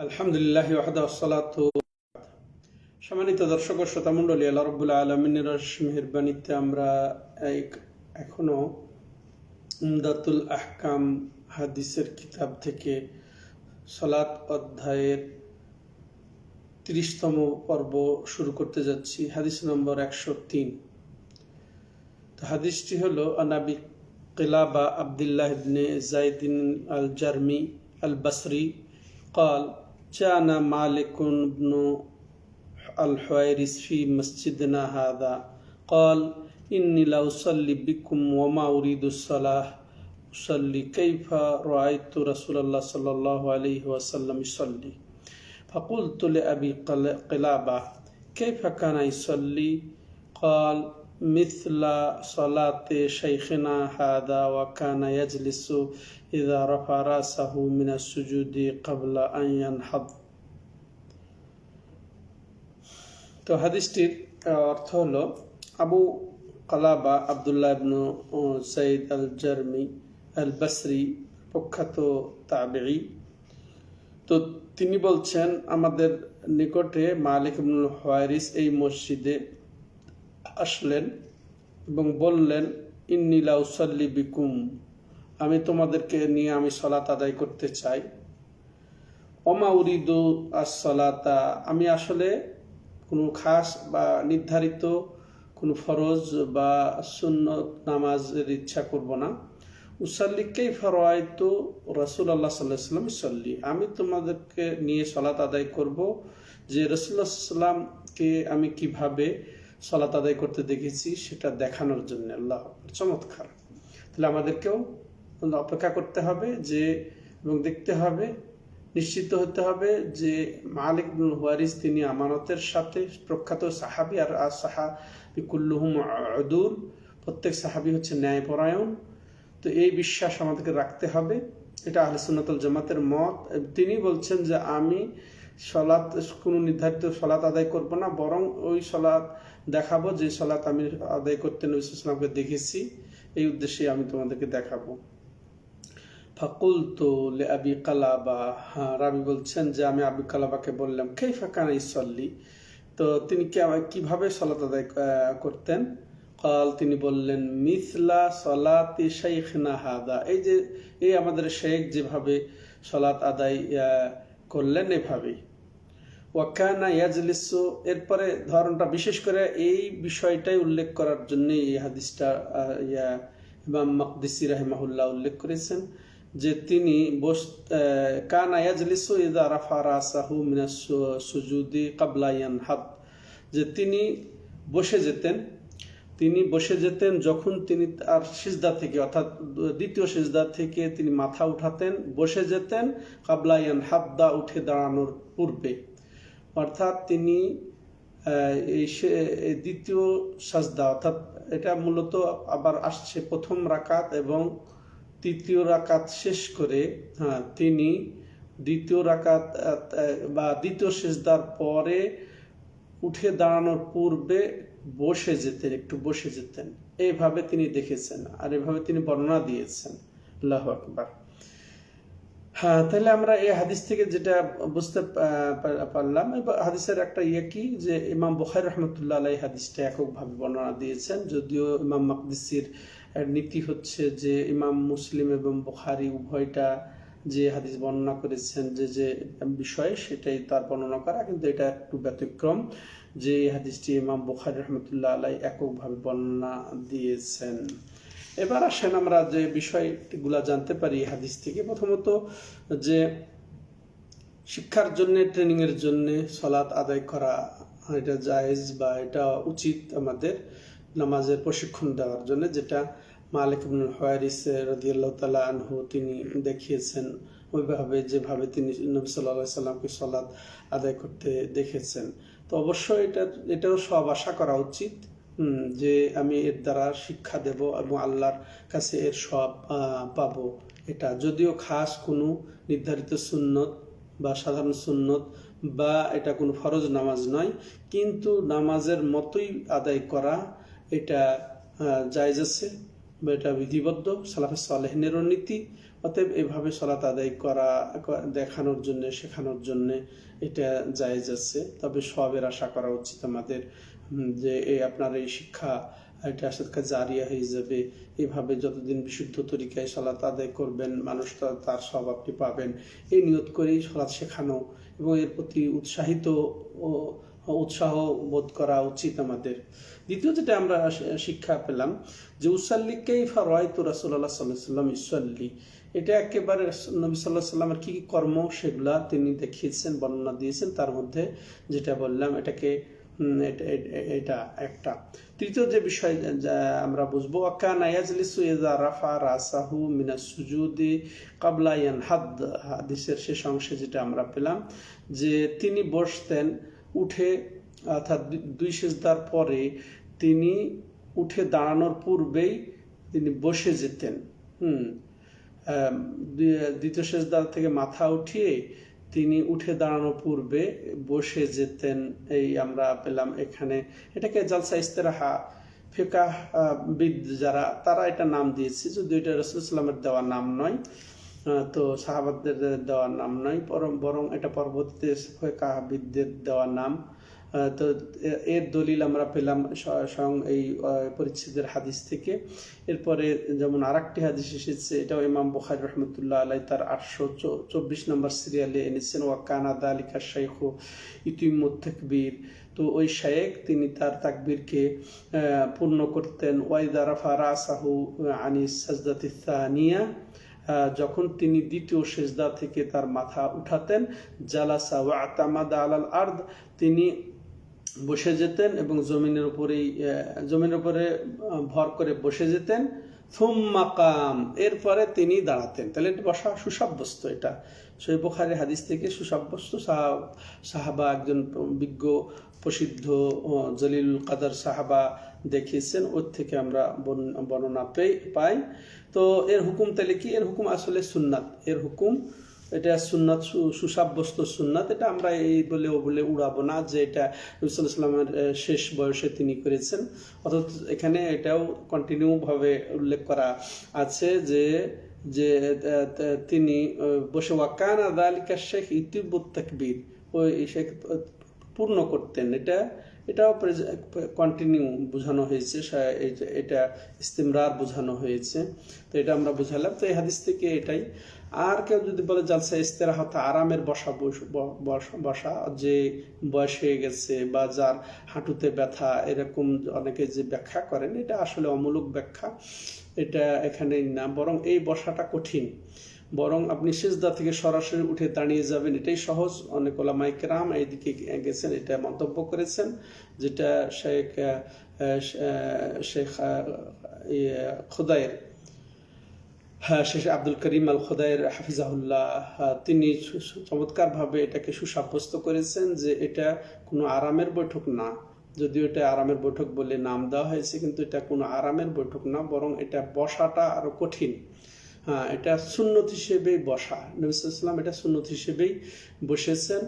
আলহামদুলিল্লাহ ওয়াহদা ওয়াসসালাতু। সম্মানিত দর্শক ও শ্রোতামণ্ডলী, আল্লাহ রাব্বুল আলামিনের মেহেরবানিতে আমরা এখনো উমদাতুল আহকাম হাদিসের কিতাব থেকে সালাত অধ্যায়ের 30তম পর্ব শুরু করতে যাচ্ছি। হাদিস নম্বর 103। তো হাদিসটি হলো আনাবি কিলাবা আব্দুল্লাহ ইবনে যায়দিন আল জারমি আল বসরি قال جاءنا مالك بن الحويرث في مسجدنا هذا قال إني لا أصلي بكم وما أريد الصلاة أصلي كيف رأيت رسول الله صلى الله عليه وسلم يصلي فقلت لأبي قلابة كيف كان يصلي قال مثل صلاة شيخنا هذا وكان يجلس إذا رفع رأسه من السجود قبل أن ينهض। তো হাদিসটির অর্থ হলো, আবু কালাবা আব্দুল্লাহ ইবনে যায়দ আল জারমি আল বসরি প্রখ্যাত তাবেঈ। তো তিনি বলছেন, আমাদের নিকটে মালিক ইবনুল হুয়াইরিস এই মসজিদে আসলেন এবং বললেন, ইন্নী লা উসাল্লি বিকুম, আমি তোমাদেরকে নিয়ে আমি সালাত আদায় করতে চাই। ওমা উরিদু আস-সালাতা, আমি আসলে কোনো খাস বা নির্ধারিত কোনো ফরজ বা সুন্নত নামাজের ইচ্ছা করব না। উসাল্লি কাইফা রাআইতু রাসূলুল্লাহ সাল্লাল্লাহু আলাইহি ওয়াসাল্লাম ইউসাল্লি, আমি তোমাদেরকে নিয়ে সালাত আদায় করব যে রাসূলুল্লাহ সাল্লাল্লাহু আলাইহি ওয়াসাল্লামকে আমি কিভাবে সালাত আদায় করতে দেখেছি সেটা দেখানোর জন্য। আল্লাহ চমৎকার। তাহলে আমাদেরকেও অপেক্ষা করতে হবে যে এবং দেখতে হবে, নিশ্চিত হতে হবে যে মালিক ইবনুল হুয়াইরিস তিনি আমানতের সাথে প্রখ্যাত সাহাবী, আর সাহাবী কুল্লুহুম উদুল, প্রত্যেক সাহাবী হচ্ছে ন্যায়পরায়ণ। তো এই বিশ্বাস আমাদেরকে রাখতে হবে, এটা আহলে সুন্নাত ওয়াল জামাতের মত। তিনি বলছেন যে আমি সালাত কোনো নির্ধারিত সালাত আদায় করব না, বরং ওই সালাত দেখাবো যে সালাত আমি আদায় করতে নবী সাল্লাল্লাহু আলাইহি ওয়াসাল্লামকে দেখেছি, এই উদ্দেশ্যে আমি তোমাদেরকে দেখাবো। ফাকুলতু লিআবি কালাবা, রাবি বলছেন যে আমি আবি কালাবাকে বললাম, কাইফা কানা ইউসাল্লি, তো তিনি কিভাবে সালাত আদায় করতেন। কাল, তিনি বললেন, মিসলা সালাতি শাইখনা হাদা, এই আমাদের শেখ যেভাবে সালাত আদায় করলেন এভাবেই। ওয়াকানা ইয়াজলিসু, এরপরে ধরনটা বিশেষ করে এই বিষয়টাই উল্লেখ করার জন্য এই হাদিসটা ইমাম মাকদিসি রাহিমাহুল্লাহ উল্লেখ করেছেন যে তিনি কানা ইয়াজলিসু ইযা রাফা রাসাহু মিনাস সুজুদি ক্বাবলা ইয়ানহাদ, যে তিনি বসে যেতেন যখন তিনি তার সিজদা থেকে, অর্থাৎ দ্বিতীয় সিজদা থেকে তিনি মাথা উঠাতেন, বসে যেতেন ক্বাবলা ইয়ানহাদা, উঠে দাঁড়ানোর পূর্বে। অর্থাৎ তিনি এই দ্বিতীয় সাজদা, অর্থাৎ এটা মূলত আবার আসছে প্রথম রাকাত এবং তৃতীয় রাকাত শেষ করে, তিনি দ্বিতীয় রাকাত বা দ্বিতীয় সিজদার পরে উঠে দাঁড়ানোর পূর্বে একটু বসে যেতেন, এইভাবে তিনি দেখেছেন আর এভাবে তিনি বর্ণনা দিয়েছেন। আল্লাহু আকবার। তাহলে আমরা এই হাদিস থেকে যেটা বুঝতে পারলাম, হাদিসের একটা কি যে ইমাম বুখারী রাহমাতুল্লাহ আলাইহি হাদিসটা এককভাবে বর্ণনা দিয়েছেন, যদিও ইমাম মাকদিসির নীতি হচ্ছে যে ইমাম মুসলিম এবং বুখারী উভয়টা যে হাদিস বর্ণনা করেছেন যে বিষয় সেটাই তার বর্ণনা করা, কিন্তু এটা একটু ব্যতিক্রম যে এই হাদিসটি ইমাম বুখারী রাহমাতুল্লাহ আলাইহি এককভাবে বর্ণনা দিয়েছেন। এবার আসেন আমরা যে বিষয়গুলা জানতে পারি হাদিস থেকে। প্রথমত যে শিক্ষার জন্য, ট্রেনিং এর জন্য সালাত আদায় করা এটা জায়েজ বা এটা উচিত আমাদের নামাজের প্রশিক্ষণ দেওয়ার জন্য, যেটা মালিক ইবনুল হুয়াইরিস রাদিয়াল্লাহু তাআলা আনহু তিনি দেখিয়েছেন, ওইভাবে যেভাবে তিনি নবী সাল্লাল্লাহু আলাইহি ওয়াসাল্লামকে সালাত আদায় করতে দেখেছেন। তো অবশ্যই এটারও সব আশা করা উচিত যে আমি এর দ্বারা শিক্ষা দেব এবং আল্লাহর কাছে এর সব পাবো। এটা যদিও খাস কোনো নির্ধারিত সুন্নত বা সাধারণ সুন্নত বা এটা কোনো ফরজ নামাজ নয়, কিন্তু নামাজের মতোই আদায় করা এটা জায়েজ আছে। এটা বিধিবদ্ধ, সালাফে সালেহিনেরও নীতি। অতএব এভাবে সালাত আদায় করা দেখানোর জন্য, শেখানোর জন্য এটা জায়েজ আছে। তবে সবের আশা করা উচিত আমাদের যে আপনার এই শিক্ষা এটা আশা জারিয়া হয়ে যাবে। এভাবে যতদিন বিশুদ্ধ তরিকায় সালাত আদায় করবেন, মানুষ তার সব আপনি পাবেন, এই নিয়ত করেই সালাত শেখানো এবং এর প্রতি উৎসাহ বোধ করা উচিত আমাদের। দ্বিতীয় যেটা আমরা শিক্ষা পেলাম যে উসাল্লি কাইফা রাআইতু রাসূলুল্লাহ সাল্লাল্লাহু আলাইহি ওয়াসাল্লাম ইউসাল্লি, এটা একেবারে নবী সাল্লাল্লাহু আলাইহি ওয়াসাল্লামের কি কি কর্ম সেগুলা তিনি দেখিয়েছেন, বর্ণনা দিয়েছেন। তার মধ্যে যেটা বললাম এটা একটা। তৃতীয় যে বিষয় আমরা বুঝবো, কানা ইয়াজলিসু ইযা রাফা রাসাহু মিনাস সুজুদি ক্বাবলা ইয়ানহাদ, হাদিসের শেষ অংশে যেটা আমরা পেলাম যে তিনি বসতেন উঠে, অর্থাৎ দুই সিজদার পরে তিনি উঠে দাঁড়ানোর পূর্বেই তিনি বসে যেতেন। দ্বিতীয় সিজদা থেকে মাথা উঠিয়ে তিনি উঠে দাঁড়ানোর পূর্বে বসে যেতেন, এই আমরা পেলাম এখানে। এটাকে জালসা ইস্তেরাহা ফিকাহবিদ যারা, তারা এটা নাম দিয়েছে, যদিও এটা রাসূলুল্লাহ সাল্লাল্লাহু আলাইহি ওয়াসাল্লামের দেওয়া নাম নয়, তো সাহাবাদের দেওয়া নাম নয়, বরং এটা পরবর্তীতে ফিকাহবিদদের দেওয়া নাম। তো এর দলিল আমরা পেলাম স্বয়ং এই পরিচ্ছেদের হাদিস থেকে। এরপরে যেমন আরেকটি হাদিস এসেছে, এটাও ইমাম বুখারী রাহমাতুল্লাহ আলাইহি তার 824 নম্বর সিরিয়ালে এনেছেন, ওয়া কানা যালিকা শাইখু ইউতিমুত তাকবীর। তো ওই শায়েখ তিনি তার তাকবীরকে পূর্ণ করতেন। ওয়া ইযা রাফা রাসাহু আনিস সাজদাতিস সানিয়া, যখন তিনি দ্বিতীয় সিজদা থেকে তার মাথা উঠাতেন, জালাসা ওয়া আতামাদা আলাল আরদ, তিনি বসে যেতেন এবং জমিনের উপরে ভর করে বসে যেতেন। সুম্মা কাম, এরপরে তিনি দাঁড়াতেন। তাহলে এটা বসা সুসাব্যস্ত, এটা সহিহ বুখারীর হাদিস থেকে সুসাব্যস্ত। সাহাবা একজন বিজ্ঞ প্রসিদ্ধ জলিলুল কাদর সাহাবা দেখিয়েছেন, ওর থেকে আমরা বর্ণনা পাই। তো এর হুকুম তাহলে কি? এর হুকুম আসলে সুন্নাত, এর হুকুম এটা সুন্নাত, সুসাব্যস্ত সুন্নাত। এটা আমরা এই বলে ও বলে উড়াবো না যে এটা নবী সাল্লাল্লাহু আলাইহি ওয়াসাল্লামের শেষ বয়সে তিনি করেছেন। অর্থাৎ এখানে এটাও কন্টিনিউ ভাবে উল্লেখ করা আছে যে তিনি বসে ওয়া কানা যালিকা শাইখ ইউতিমুত তাকবীর, ওই শেখ পূর্ণ করতেন। এটাও কন্টিনিউ বোঝানো হয়েছে, এটা ইস্তিমরার বোঝানো হয়েছে। তো এটা আমরা বুঝালাম। তো এই হাদিস থেকে এটাই। আর কেউ যদি বলে জালসা ইস্তেরাহা আরামের বসা, যে বয়স হয়ে গেছে বা যার হাঁটুতে ব্যথা, এরকম অনেকে যে ব্যাখ্যা করেন, এটা আসলে অমূলক ব্যাখ্যা, এটা এখানে না। বরং এই বসাটা কঠিন, বরং আপনি সিজদা থেকে সরাসরি উঠে দাঁড়িয়ে যাবেন, এটাই সহজ। অনেক ওলামায়ে কেরাম এইদিকে গেছেন, এটা মন্তব্য করেছেন, যেটা শেখ খোদায়ের শেখ আব্দুল করিম আল খোদায়ের হাফিজাহুল্লাহ, তিনি চমৎকারভাবে এটাকে সুসাব্যস্ত করেছেন যে এটা কোনো আরামের বৈঠক না। যদিও এটা আরামের বৈঠক বলে নাম দেওয়া হয়েছে, কিন্তু এটা কোনো আরামের বৈঠক না, বরং এটা বসাটা আরো কঠিন। এটা সুন্নত হিসেবেই বসা, নবী সাল্লাল্লাহু আলাইহি ওয়াসাল্লাম এটা সুন্নত হিসেবেই বসেছেন।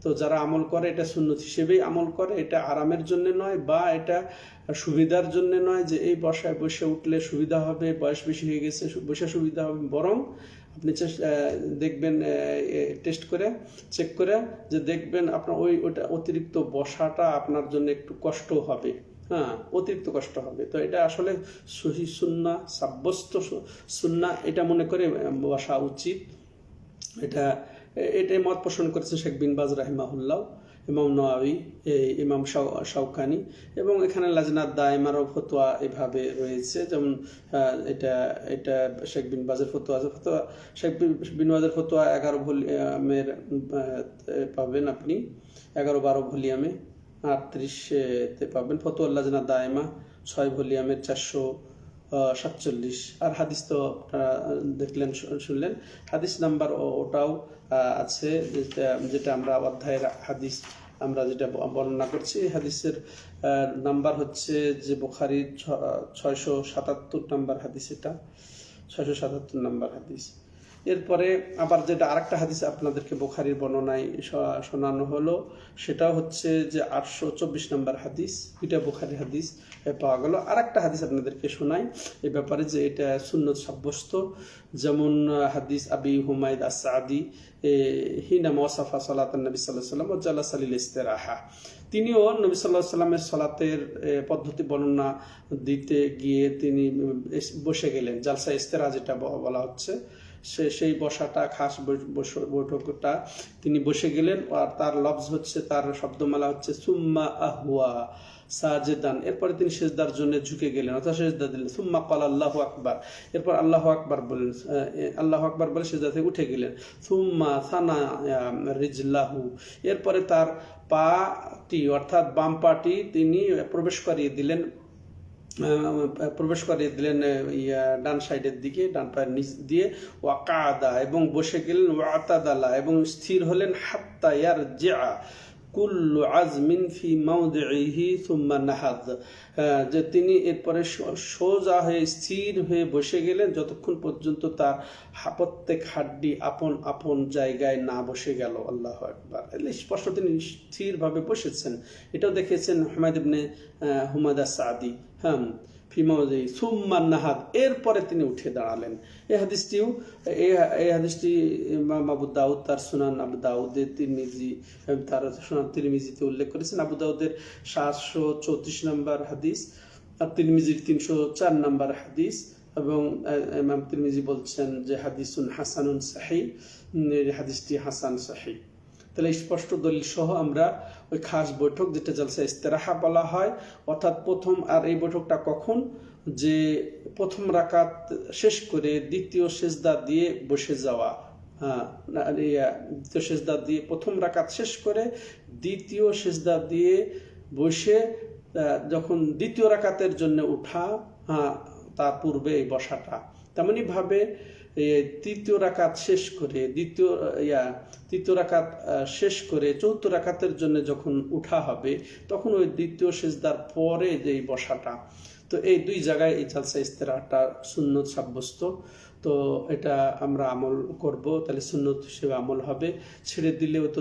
তো যারা আমল করে এটা সুন্নত হিসেবেই আমল করে, এটা আরামের জন্য নয় বা এটা সুবিধার জন্য নয় যে এই বসায় বসে উঠলে সুবিধা হবে, বয়স বেশি হয়ে গেছে বসে সুবিধা হবে। বরং আপনি দেখবেন টেস্ট করে চেক করে যে দেখবেন আপনার ওইটা অতিরিক্ত বসাটা আপনার জন্য একটু কষ্ট হবে, অতিরিক্ত কষ্ট হবে। তো এটা আসলে সহিহ সুন্নাহ, সাব্যস্ত সুন্নাহ, এটা মনে করে বসা উচিত। এটাই মত পোষণ করেছে শেখ বিন বাজ রাহিমাহুল্লাহ, ইমাম নাওয়াবী, ইমাম শাওকানি, এবং এখানে লাজনাত দায়মারও ফতোয়া এভাবে রয়েছে। যেমন এটা শেখ বিন বাজের ফতোয়া, শেখ বিন বাজের ফতোয়া 11 ভলিউমের পাবেন আপনি, 11-12 ভলিউমে, 38-তে পাবেন। ফতোয়া লাজনাত দায়মা 6 ভলিউমের 447। আর হাদিস তো আপনারা দেখলেন, শুনলেন, হাদিস নাম্বার ওটাও আছে, যেটা আমরা অধ্যায়ের হাদিস আমরা যেটা বর্ণনা করছি। হাদিসের নাম্বার হচ্ছে যে বুখারীর 677 নম্বর হাদিস, এটা 677 নম্বর হাদিস। এরপরে আবার যেটা আরেকটা হাদিস আপনাদেরকে বুখারীর বর্ণনায় শোনানো হলো, সেটা হচ্ছে যে 824 নম্বর হাদিস, এটা বুখারীর হাদিস পাওয়া গেল। আরেকটা হাদিস আপনাদেরকে শোনাই এই ব্যাপারে যে এটা সুন্নত সাব্যস্ত। যেমন হাদিস আবি হুমায়দ আস-সাদি হিনা ওয়াসাফা সালাতান নবী সাল্লাল্লাহু আলাইহি ওয়াসাল্লাম ওয়া জালাসা লিল ইস্তিরাহা, তিনিও নবী সাল্লাল্লাহু আলাইহি ওয়াসাল্লামের সালাতের পদ্ধতি বর্ণনা দিতে গিয়ে তিনি বসে গেলেন। জালসা ইস্তিরাহা যেটা বলা হচ্ছে, সেই বসাটা খাস বৈঠকটা তিনি বসে গেলেন। আর তার লফজ হচ্ছে, তার শব্দমালা হচ্ছে সুম্মা আহওয়া সাজেদান, এরপরে তিনি সিজদার জন্য ঝুঁকে গেলেন অর্থাৎ সিজদা দিলেন। সুম্মা ক্বালা আল্লাহু আকবার, এরপর আল্লাহু আকবার বললেন, আল্লাহু আকবার বলে সিজদা থেকে উঠে গেলেন। সুম্মা সানা রিজলাহু, এরপরে তার পাটি অর্থাৎ বাম পাটি তিনি প্রবেশ করিয়ে দিলেন ডান সাইডের দিকে, ডান পায়ের নিচ দিয়ে। ওয়াকাদা, এবং বসে গেলেন। ওয়াতাদালা, এবং স্থির হলেন। হাত্তা ইয়ারজিআ কুল্লু আজমিন ফি মাওদিহি সুম্মা নাহাদ, যে তিনি এরপরে সোজা হয়ে স্থির হয়ে বসে গেলেন যতক্ষণ পর্যন্ত তার প্রত্যেক হাড্ডি আপন আপন জায়গায় না বসে গেল। আল্লাহু আকবার। স্পষ্ট তিনি স্থিরভাবে বসেছেন। এটাও দেখেছেন হুমায়দ ইবনে হুমায়দ আস-সাদি, ফিমাউজি সুম্মা নাহাদ, এরপরে তিনি উঠে দাঁড়ালেন। এই হাদিসটি ইমাম আবু দাউদ তার সুনান আবু দাউদের তিরমিজি তার সুনান তিরমিজিতে উল্লেখ করেছেন। আবু দাউদের 734 নম্বর হাদিস আর তিরমিজির 304 নম্বর হাদিস, এবং ইমাম তিরমিজি বলছেন যে হাদিসুন হাসানুন সহিহ, হাদিসটি হাসান সহিহ। তাহলে স্পষ্ট দলিল সহ আমরা ওই খাস বৈঠক যেটা জালসা ইস্তেরাহা বলা হয়, অর্থাৎ প্রথম, আর এই বৈঠকটা কখন, যে প্রথম রাকাত শেষ করে দ্বিতীয় সেজদা দিয়ে বসে যাওয়া, দ্বিতীয় সেজদা দিয়ে প্রথম রাকাত শেষ করে দ্বিতীয় সেজদা দিয়ে বসে যখন দ্বিতীয় রাকাতের জন্য উঠা, তার পূর্বে এই বসাটা। তেমনি ভাবে তৃতীয় রাকাত শেষ করে তৃতীয় রাকাত শেষ করে চতুর্থ রাকাতের জন্য যখন উঠা হবে, তখন ওই দ্বিতীয় সেজদার পরে যে বসাটা। তো এই দুই জায়গায় এই জালসা ইস্তেরাহাটা সুন্নত সাব্যস্ত। তো এটা আমরা আমল করব, তাহলে সুন্নত হিসেবে আমল হবে। ছেড়ে দিলেও তো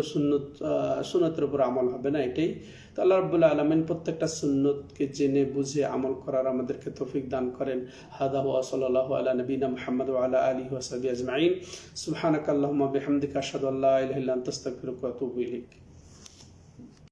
সুন্নতের উপর আমল হবে না, এটাই। তো আল্লাহ রাব্বুল আলামিন প্রত্যেকটা সুন্নতকে জেনে বুঝে আমল করার আমাদেরকে তৌফিক দান করেন। হাদা ওয়া সাল্লাল্লাহু আলা নবিনা মুহাম্মদ ওয়া আলা আলিহি ওয়া সাহবিহি আজমাইন। সুবহানাকাল্লাহুম্মা বিহামদিকা আশহাদু আল্লা ইলাহা ইল্লা আনতা আস্তাগফিরুকা ওয়া আতুবু ইলাইক।